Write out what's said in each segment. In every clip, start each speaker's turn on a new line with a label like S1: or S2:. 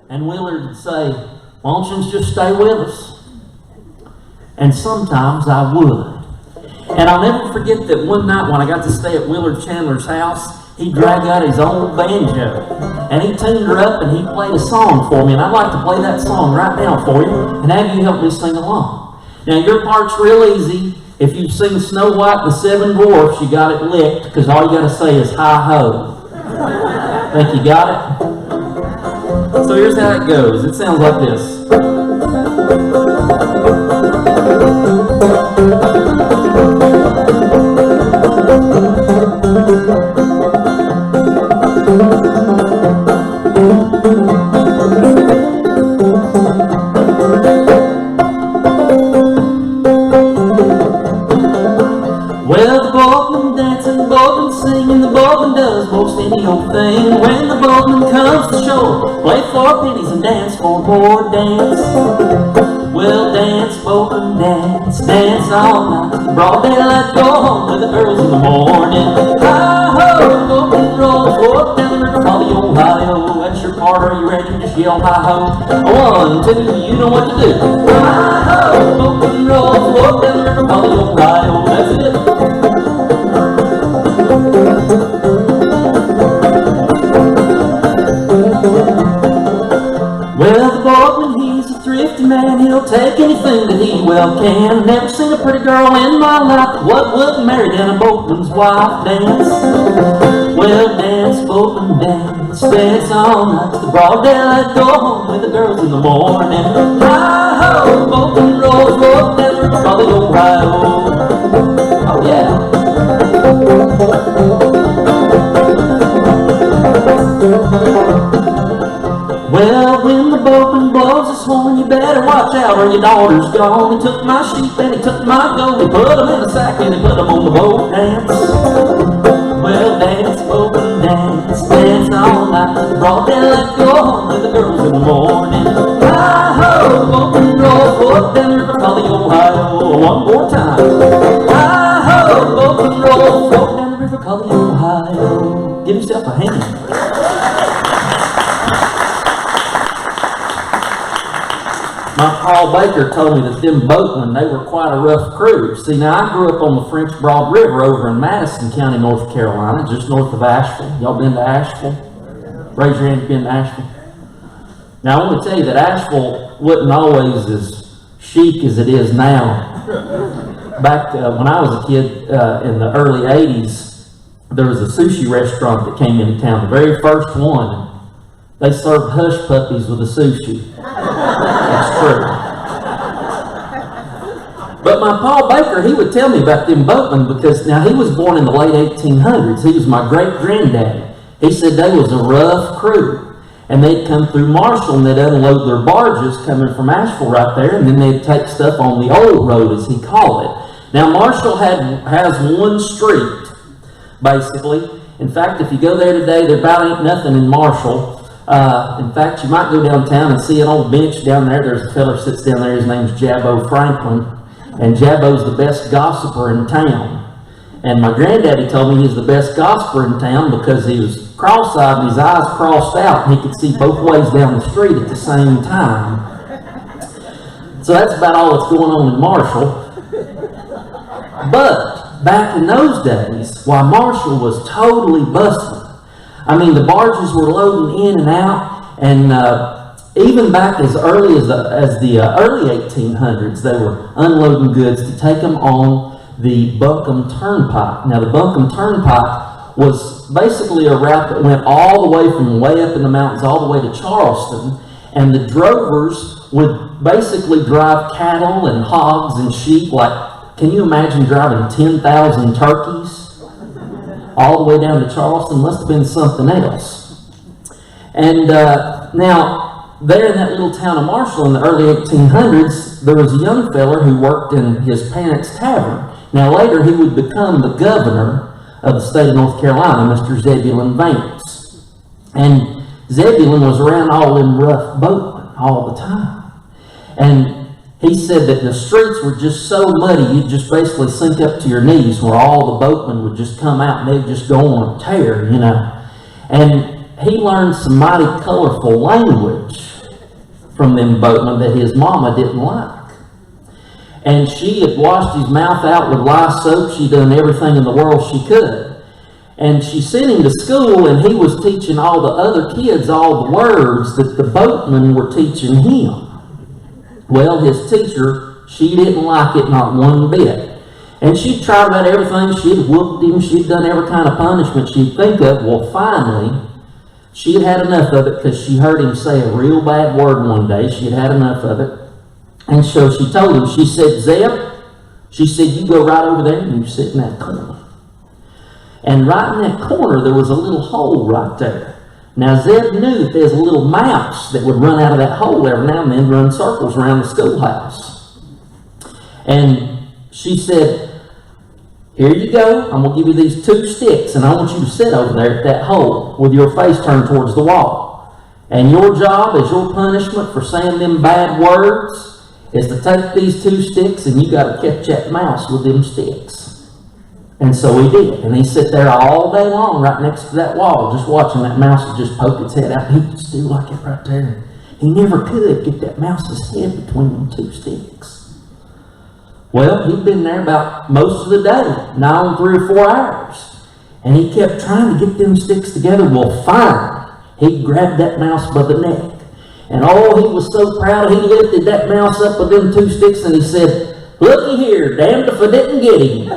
S1: And Willard would say, why don't you just stay with us? And sometimes I would. And I'll never forget that one night when I got to stay at Willard Chandler's house, he dragged out his old banjo. And he tuned her up and he played a song for me. And I'd like to play that song right now for you and have you help me sing along. Now your part's real easy. If you sing Snow White and the Seven Dwarfs, you got it licked, because all you got to say is hi-ho. Think you got it? So here's how it goes. It sounds like this. Well, the boatman dancing, the boatman singing, the boatman does most any old thing. When the boatman comes to shore, play for pennies and dance for more dance. Well, dance, boatman, dance, dance all night. Broad daylight, go home with the girls in the morning. Hi-ho, boatman, roll forth down the river, call the Ohio. That's your part, are you ready? Just yell hi-ho. 1, 2, you know what to do. Hi-ho, boatman, roll forth down the river, call the Ohio. That's it. Well, the boatman, he's a thrifty man. He'll take anything that he well can. Never seen a pretty girl in my life what wouldn't marry than a boatman's wife. Dance, well, dance, boatman, dance, dance all night to the broad daylight. Go home with the girls in the morning. Hi-ho, boatman, roll forth down the river, call the Ohio. Oh yeah. Well, when the boatman blows his horn, you better watch out or your daughter's gone. He took my sheep and he took my goat. He put them in a sack and he put them on the boat. Dance, well, dance, boatman, dance, dance all night. Broad daylight, go home with the girls in the morning. Hi-ho, boatman, roll forth down the river, call the Ohio. One more time. Hi-ho, boatman, roll forth down the river, call the Ohio. Give yourself a hand. My Paul Baker told me that them boatmen, they were quite a rough crew. See, now I grew up on the French Broad River over in Madison County, North Carolina, just north of Asheville. Y'all been to Asheville? Raise your hand if you've been to Asheville. Now I want to tell you that Asheville wasn't always as chic as it is now. Back when I was a kid in the early 80s, there was a sushi restaurant that came into town, the very first one. They served hush puppies with the sushi. That's true. But my Paul Baker, he would tell me about them boatmen because now he was born in the late 1800s. He was my great-granddaddy. He said they was a rough crew. And they'd come through Marshall and they'd unload their barges coming from Asheville right there, and then they'd take stuff on the old road, as he called it. Now Marshall has one street, basically. In fact, if you go there today, there about ain't nothing in Marshall. In fact, you might go downtown and see an old bench down there. There's a fella sits down there. His name's Jabbo Franklin. And Jabbo's the best gossiper in town. And my granddaddy told me he's the best gossiper in town because he was cross-eyed and his eyes crossed out and he could see both ways down the street at the same time. So that's about all that's going on in Marshall. But back in those days, why, Marshall was totally bustling. I mean, the barges were loading in and out, and even back as early as the early 1800s, they were unloading goods to take them on the Buncombe Turnpike. Now, the Buncombe Turnpike was basically a route that went all the way from way up in the mountains all the way to Charleston, and the drovers would basically drive cattle and hogs and sheep. Like, can you imagine driving 10,000 turkeys all the way down to Charleston? Must have been something else. And now, there in that little town of Marshall in the early 1800s, there was a young feller who worked in his parents' tavern. Now later he would become the governor of the state of North Carolina, Mr. Zebulon Vance. And Zebulon was around all them rough boatmen all the time. And he said that the streets were just so muddy, you'd just basically sink up to your knees, where all the boatmen would just come out and they'd just go on a tear, you know. And he learned some mighty colorful language from them boatmen that his mama didn't like. And she had washed his mouth out with lye soap. She'd done everything in the world she could. And she sent him to school, and he was teaching all the other kids all the words that the boatmen were teaching him. Well, his teacher, she didn't like it, not one bit. And she'd tried about everything. She'd whooped him. She'd done every kind of punishment she'd think of. Well, finally, she had had enough of it because she heard him say a real bad word one day. She had had enough of it. And so she told him, she said, Zeb, she said, you go right over there and you sit in that corner. And right in that corner, there was a little hole right there. Now, Zeb knew that there's a little mouse that would run out of that hole every now and then, run circles around the schoolhouse. And she said, here you go. I'm going to give you these 2 sticks, and I want you to sit over there at that hole with your face turned towards the wall. And your job as your punishment for saying them bad words is to take these 2 sticks, and you got to catch that mouse with them sticks. And so he did. And he sat there all day long right next to that wall, just watching that mouse would just poke its head out. He could do like it right there. He never could get that mouse's head between them 2 sticks. Well, he'd been there about most of the day, nigh on 3 or 4 hours. And he kept trying to get them sticks together. Well, finally, he grabbed that mouse by the neck. And oh, he was so proud. He lifted that mouse up with them 2 sticks and he said, looky here, damned if I didn't get him.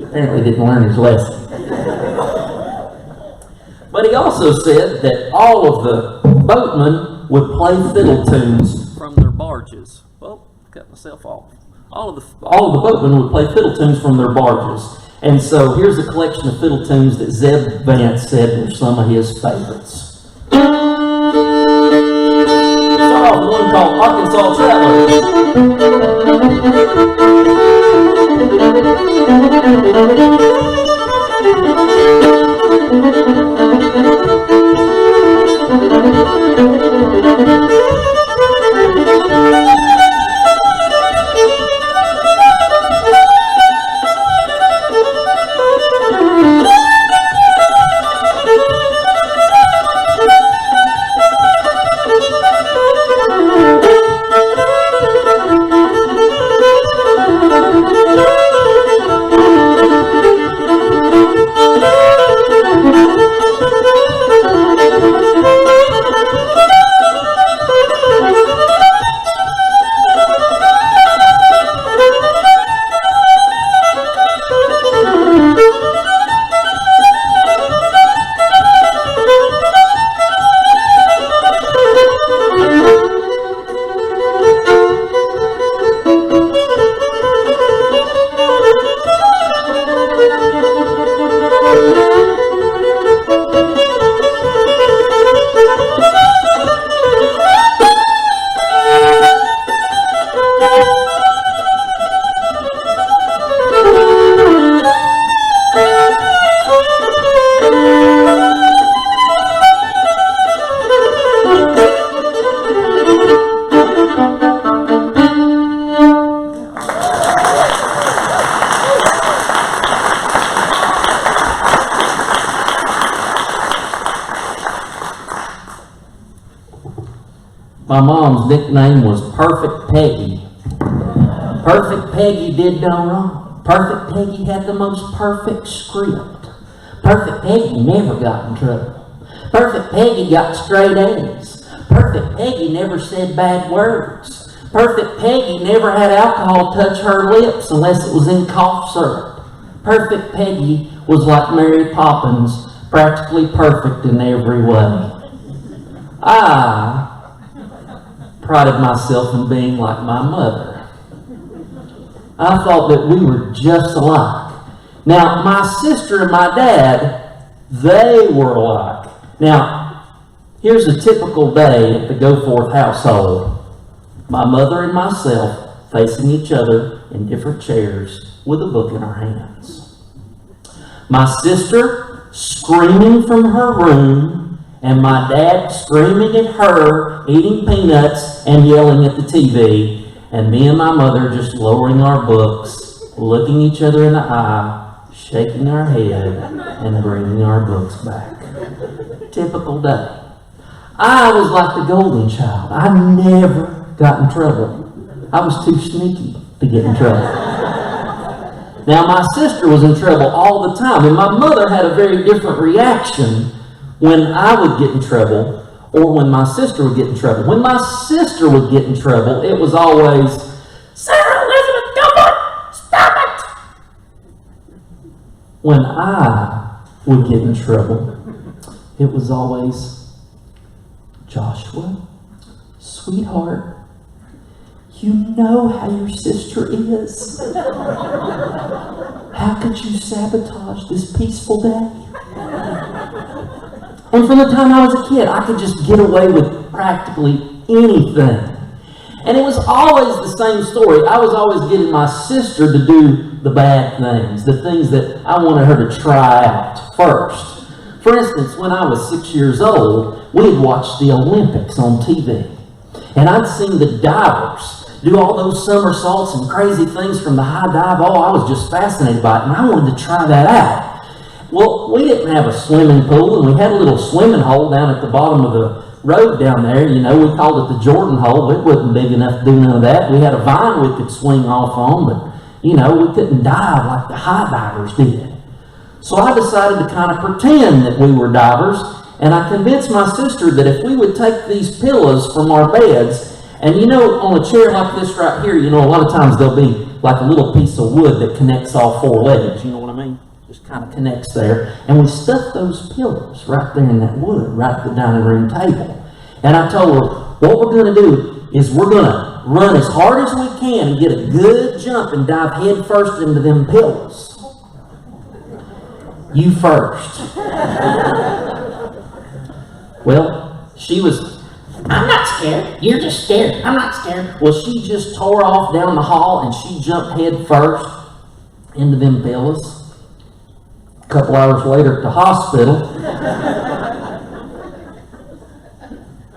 S1: Apparently didn't learn his lesson. But he also said that all of the boatmen would play fiddle tunes from their barges. Well, cut myself off. All of the boatmen would play fiddle tunes from their barges. And so here's a collection of fiddle tunes that Zeb Vance said were some of his favorites. Start off with one called Arkansas Traveler. My mom's nickname was Perfect Peggy. Perfect Peggy did no wrong. Perfect Peggy had the most perfect script. Perfect Peggy never got in trouble. Perfect Peggy got straight A's. Perfect Peggy never said bad words. Perfect Peggy never had alcohol touch her lips unless it was in cough syrup. Perfect Peggy was like Mary Poppins, practically perfect in every way. I prided myself in being like my mother. I thought that we were just alike. Now, my sister and my dad, they were alike. Now, here's a typical day at the Goforth household. My mother and myself facing each other in different chairs with a book in our hands. My sister screaming from her room, and my dad screaming at her, eating peanuts and yelling at the TV, and me and my mother just lowering our books, looking each other in the eye, shaking our head and bringing our books back. Typical day. I was like the golden child. I never got in trouble. I was too sneaky to get in trouble. Now, my sister was in trouble all the time, and my mother had a very different reaction when I would get in trouble or when my sister would get in trouble. When my sister would get in trouble, it was always, "Sarah Elizabeth Goforth, stop it!" When I would get in trouble, it was always, "Joshua, sweetheart, you know how your sister is. How could you sabotage this peaceful day?" And from the time I was a kid, I could just get away with practically anything. And it was always the same story. I was always getting my sister to do the bad things, the things that I wanted her to try out first. For instance, when I was 6 years old, we had watched the Olympics on TV. And I'd seen the divers do all those somersaults and crazy things from the high dive. Oh, I was just fascinated by it, and I wanted to try that out. Well, we didn't have a swimming pool, and we had a little swimming hole down at the bottom of the road down there. You know, we called it the Jordan hole. It wasn't big enough to do none of that. We had a vine we could swing off on, but, you know, we couldn't dive like the high divers did. So I decided to kind of pretend that we were divers, and I convinced my sister that if we would take these pillows from our beds, and you know, on a chair like this right here, you know, a lot of times there'll be like a little piece of wood that connects all four legs, you know what I mean? Just kind of connects there. And we stuffed those pillows right there in that wood, right at the dining room table. And I told her, what we're going to do is we're going to run as hard as we can and get a good jump and dive head first into them pillows. You first. Well, she was, "I'm not scared. You're just scared. I'm not scared." Well, she just tore off down the hall and she jumped head first into them pillows. A couple hours later at the hospital,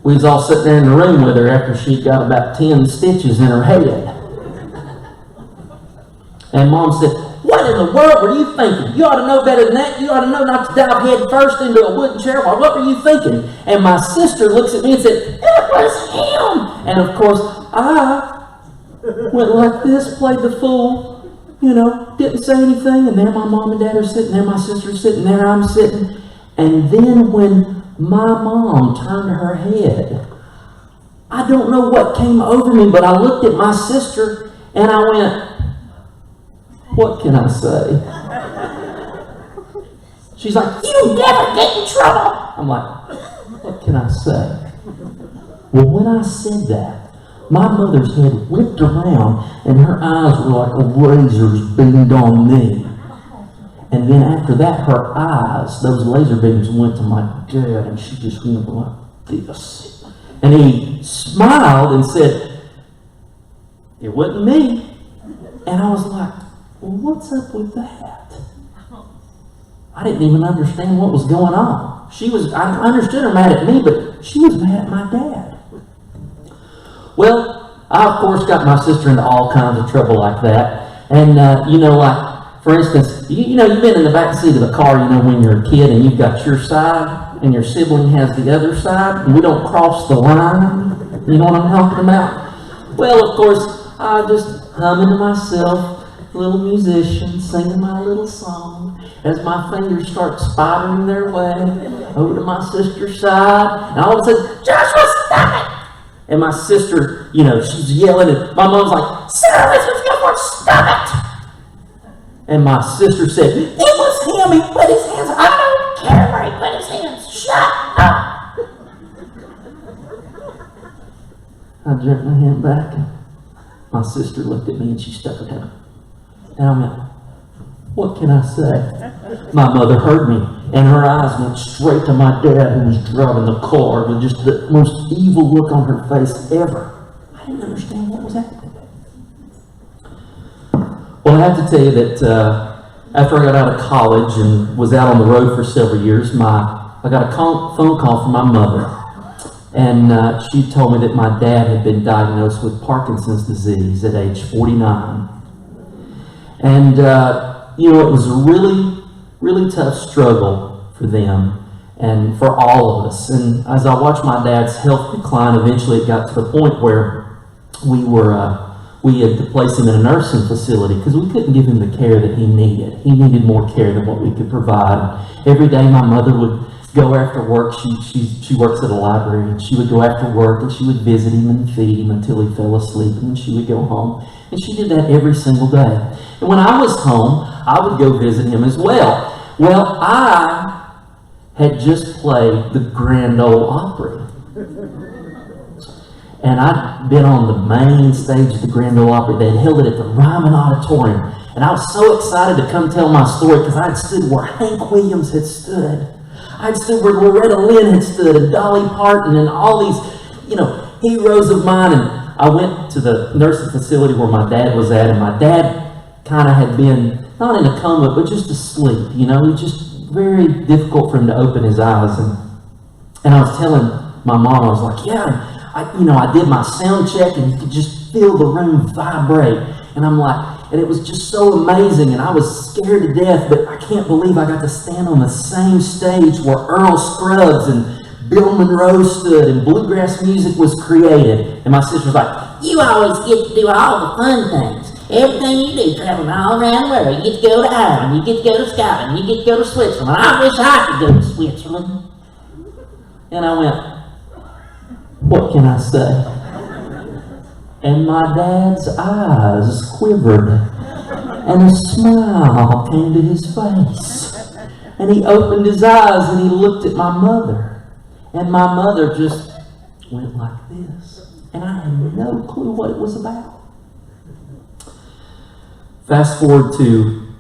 S1: we was all sitting there in the room with her after she'd got about 10 stitches in her head. And Mom said, "What in the world were you thinking? You ought to know better than that. You ought to know not to dive head first into a wooden chair. Well, what were you thinking?" And my sister looks at me and said, "It was him." And of course, I went like this, played the fool, you know, didn't say anything. And there my mom and dad are sitting there, my sister's sitting there, I'm sitting. And then when my mom turned her head, I don't know what came over me, but I looked at my sister and I went, "What can I say?" She's like, "You never get in trouble." I'm like, "What can I say?" Well, when I said that, my mother's head whipped around and her eyes were like razors beamed on me. And then after that, her eyes, those laser beams went to my dad and she just went like this. And he smiled and said, "It wasn't me." And I was like, "Well, what's up with that?" I didn't even understand what was going on. I understood her mad at me, but she was mad at my dad. Well, I of course got my sister into all kinds of trouble like that. And, you know, like, for instance, you know, you've been in the back seat of a car, you know, when you're a kid and you've got your side and your sibling has the other side, and we don't cross the line. You know what I'm talking about? Well, of course, I just humming to myself, little musician, singing my little song, as my fingers start spidering their way over to my sister's side, and all of a sudden, "Joshua, stop it!" And my sister, you know, she's yelling, and my mom's like, "Sarah, let's go for it, stop it!" And my sister said, "It was him, he put his hands, I don't care where he put his hands, shut up!" I jerked my hand back, and my sister looked at me and she stuck her head. And I went, "What can I say?" My mother heard me, and her eyes went straight to my dad, who was driving the car with just the most evil look on her face ever. I didn't understand what was happening. Well, I have to tell you that after I got out of college and was out on the road for several years, I got a phone call from my mother. And she told me that my dad had been diagnosed with Parkinson's disease at age 49. And, it was a really, really tough struggle for them and for all of us. And as I watched my dad's health decline, eventually it got to the point where we had to place him in a nursing facility because we couldn't give him the care that he needed. He needed more care than what we could provide. Every day my mother would go after work. She works at a library, and she would go after work and she would visit him and feed him until he fell asleep, and then she would go home. And she did that every single day. And when I was home, I would go visit him as well. Well, I had just played the Grand Ole Opry. And I'd been on the main stage of the Grand Ole Opry. They had held it at the Ryman Auditorium. And I was so excited to come tell my story because I had stood where Hank Williams had stood. I'd stood where Loretta Lynn had stood, and Dolly Parton, and all these, heroes of mine. And I went to the nursing facility where my dad was at, and my dad kind of had been, not in a coma, but just asleep. It was just very difficult for him to open his eyes. And I was telling my mom, I was like, yeah, I did my sound check, and you could just feel the room vibrate. And I'm like, and it was just so amazing, and I was scared to death, but I can't believe I got to stand on the same stage where Earl Scruggs and Bill Monroe stood, and bluegrass music was created. And my sister was like, you always get to do all the fun things. Everything you do, traveling all around the world. You get to go to Ireland, you get to go to Scotland, you get to go to Switzerland. I wish I could go to Switzerland. And I went, what can I say? And my dad's eyes quivered, and a smile came to his face. And he opened his eyes and he looked at my mother. And my mother just went like this. And I had no clue what it was about. Fast forward to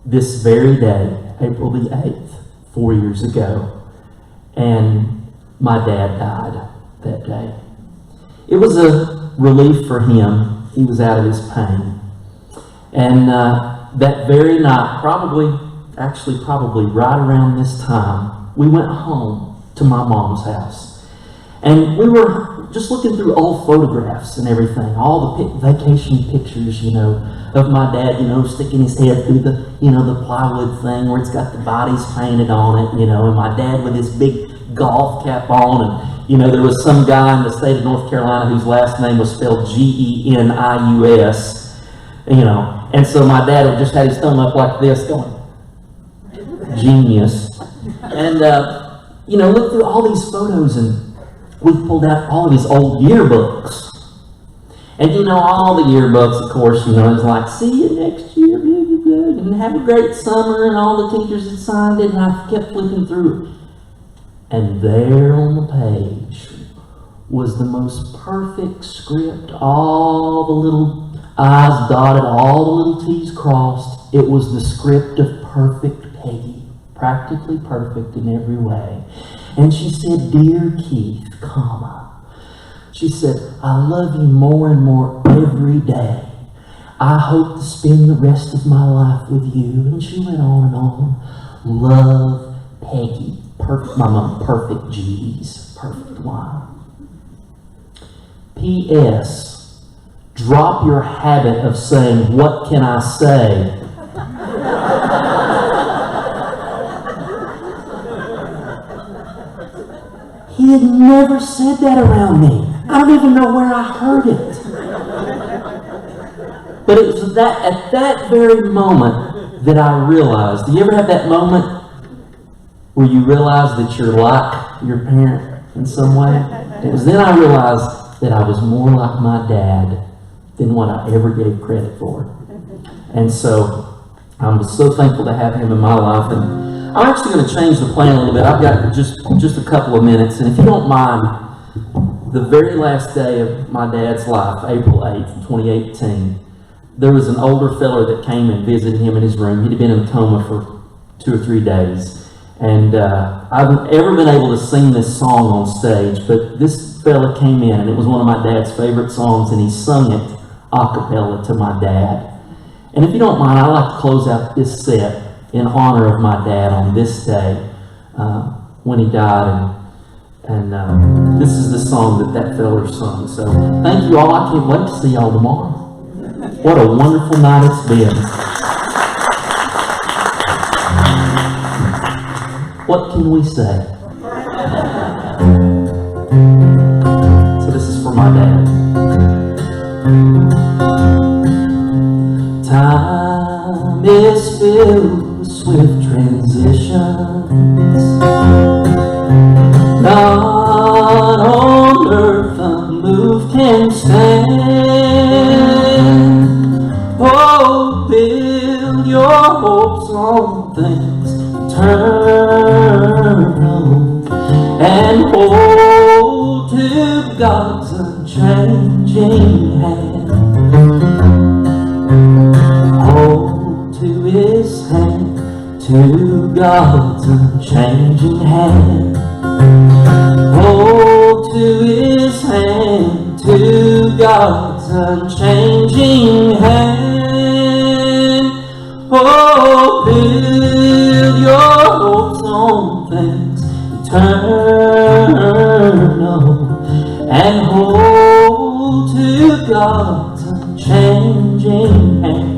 S1: this very day, April the 8th, 4 years ago. And my dad died that day. It was a relief for him. He was out of his pain. And that very night, probably right around this time, we went home to my mom's house. And we were just looking through old photographs and everything, all the vacation pictures, of my dad, sticking his head through the, the plywood thing where it's got the bodies painted on it, and my dad with his big golf cap on, and there was some guy in the state of North Carolina whose last name was spelled Genius, and so my dad had just had his thumb up like this going, genius. And, looked through all these photos, and we pulled out all of his old yearbooks. And all the yearbooks, of course, it's like, see you next year, and have a great summer, and all the teachers had signed it, and I kept flipping through it. And there on the page was the most perfect script, all the little I's dotted, all the little T's crossed. It was the script of perfect Peggy, practically perfect in every way. And she said, dear Keith, comma. She said, I love you more and more every day. I hope to spend the rest of my life with you. And she went on and on. Love, Peggy. Perfect, my mom, perfect G's, perfect Y. P.S. Drop your habit of saying, what can I say? He had never said that around me. I don't even know where I heard it. But it was at that very moment that I realized. Do you ever have that moment where you realize that you're like your parent in some way? It was then I realized that I was more like my dad than what I ever gave credit for. And so I'm so thankful to have him in my life. And I'm actually going to change the plan a little bit. I've got just a couple of minutes. And if you don't mind, the very last day of my dad's life, April 8th, 2018, there was an older fellow that came and visited him in his room. He'd been in a coma for 2 or 3 days. And I haven't ever been able to sing this song on stage, but this fella came in, and it was one of my dad's favorite songs, and he sung it a cappella to my dad. And if you don't mind, I'd like to close out this set in honor of my dad on this day when he died. And this is the song that fella sung. So thank you all. I can't wait to see y'all tomorrow. What a wonderful night it's been. what can we say? So this is for my dad. Time is filled with swift transitions. Not on earth unmoved can stand. Oh, build your hopes on things eternal and hold to God's unchanging hand. Hold to His hand, to God's unchanging hand. Hold to His hand, to God's unchanging hand. Oh, build your hopes on things eternal and hold to God's unchanging hand.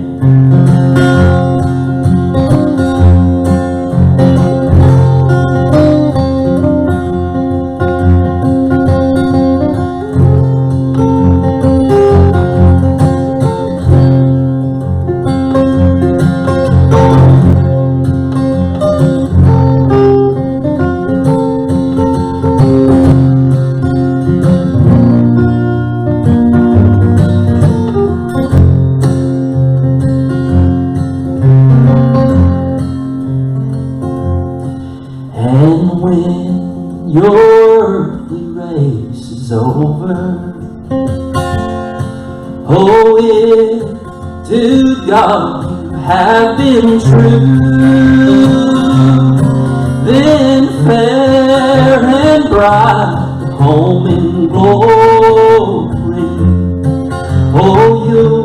S1: And when your earthly race is over, oh, if to God you have been true, then fair and bright home in glory, oh, your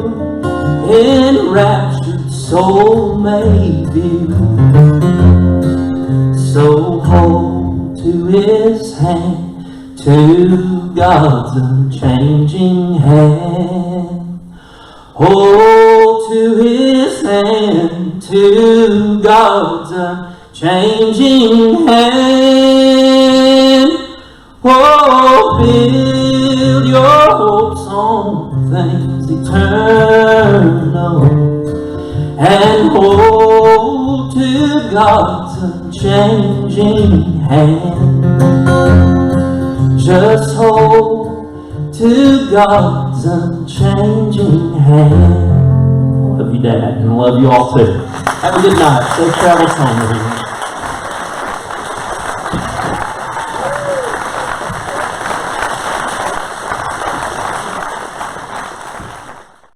S1: enraptured soul may view. So hold to His hand, to God's unchanging hand. Hold to His hand, to God's unchanging hand. Oh, build your hopes on things eternal and hold to God's unchanging hand. Just hold to God's unchanging hand. I love you, Dad, and I love you all too. Have a good night. Safe travels home, everyone.